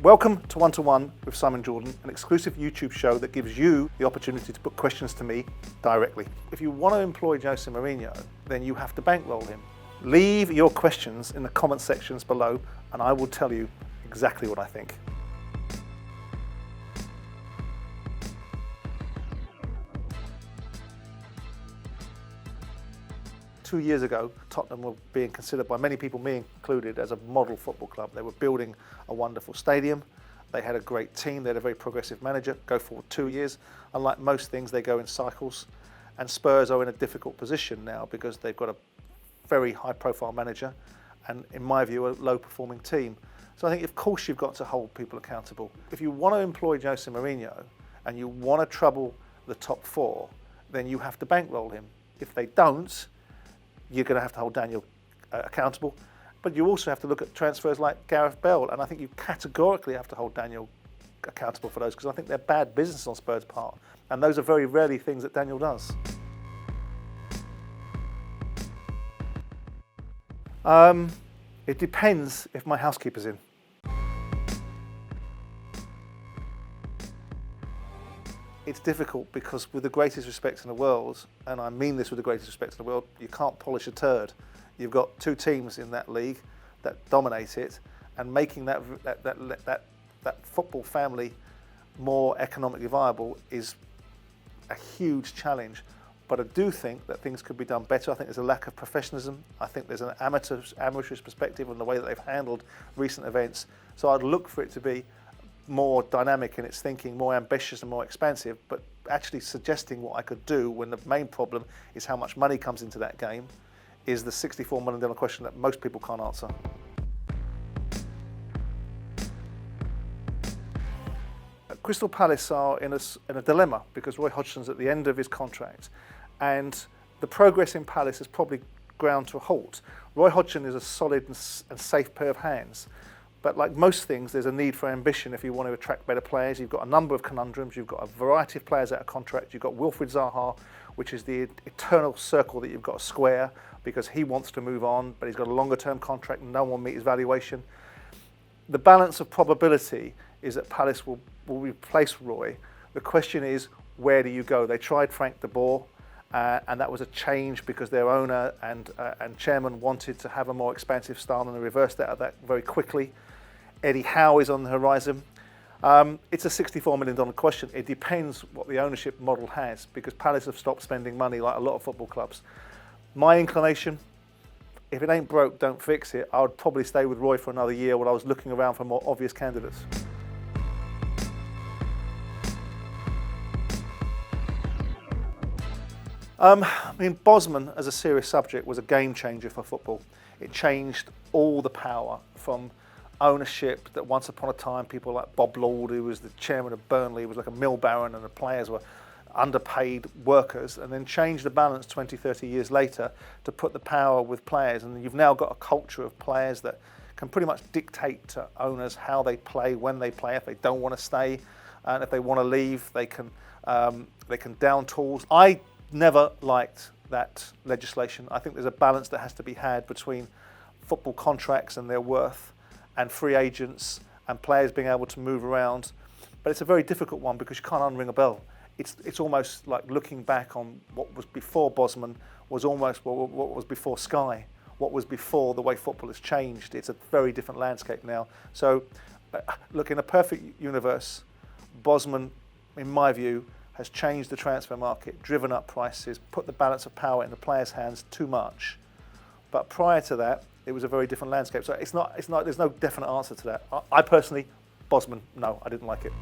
Welcome to One with Simon Jordan, an exclusive YouTube show that gives you the opportunity to put questions to me directly. If you want to employ Jose Mourinho, then you have to bankroll him. Leave your questions in the comment sections below and I will tell you exactly what I think. Two years ago, Tottenham were being considered by many people, me included, as a model football club. They were building a wonderful stadium. They had a great team. They had a very progressive manager. Go forward 2 years. Unlike most things, they go in cycles. And Spurs are in a difficult position now because they've got a very high-profile manager and, in my view, a low-performing team. So I think, of course, you've got to hold people accountable. If you want to employ Jose Mourinho and you want to trouble the top four, then you have to bankroll him. If they don't, you're going to have to hold Daniel accountable. But you also have to look at transfers like Gareth Bale, and I think you categorically have to hold Daniel accountable for those because I think they're bad business on Spurs' part, and those are very rarely things that Daniel does. It depends if my housekeeper's in. It's difficult because, with the greatest respect in the world, and I mean this with the greatest respect in the world, you can't polish a turd. You've got two teams in that league that dominate it, and making that football family more economically viable is a huge challenge. But I do think that things could be done better. I think there's a lack of professionalism. I think there's an amateurish perspective on the way that they've handled recent events. So I'd look for it to be more dynamic in its thinking, more ambitious and more expansive, but actually suggesting what I could do when the main problem is how much money comes into that game is the $64 million question that most people can't answer. Crystal Palace are in a dilemma because Roy Hodgson's at the end of his contract and the progress in Palace has probably ground to a halt. Roy Hodgson is a solid and safe pair of hands. But like most things, there's a need for ambition if you want to attract better players. You've got a number of conundrums. You've got a variety of players out of contract. You've got Wilfried Zaha, which is the eternal circle that you've got to square because he wants to move on, but he's got a longer-term contract and no one will meet his valuation. The balance of probability is that Palace will replace Roy. The question is, where do you go? They tried Frank de Boer, and that was a change because their owner and chairman wanted to have a more expansive style, and they reversed that very quickly. Eddie Howe is on the horizon. It's a $64 million question. It depends what the ownership model has because Palace have stopped spending money like a lot of football clubs. My inclination, if it ain't broke, don't fix it. I would probably stay with Roy for another year while I was looking around for more obvious candidates. I mean, Bosman as a serious subject was a game changer for football. It changed all the power from ownership that once upon a time people like Bob Lord, who was the chairman of Burnley, was like a mill baron and the players were underpaid workers, and then changed the balance 20, 30 years later to put the power with players. And you've now got a culture of players that can pretty much dictate to owners how they play, when they play, if they don't want to stay, and if they want to leave, they can down tools. I never liked that legislation. I think there's a balance that has to be had between football contracts and their worth and free agents and players being able to move around. But it's a very difficult one because you can't unring a bell. It's almost like looking back on what was before Bosman was almost what was before Sky, what was before the way football has changed. It's a very different landscape now. So look, in a perfect universe, Bosman, in my view, has changed the transfer market, driven up prices, put the balance of power in the players' hands too much. But prior to that, it was a very different landscape. So there's no definite answer to that. I personally, Bosman, no, I didn't like it.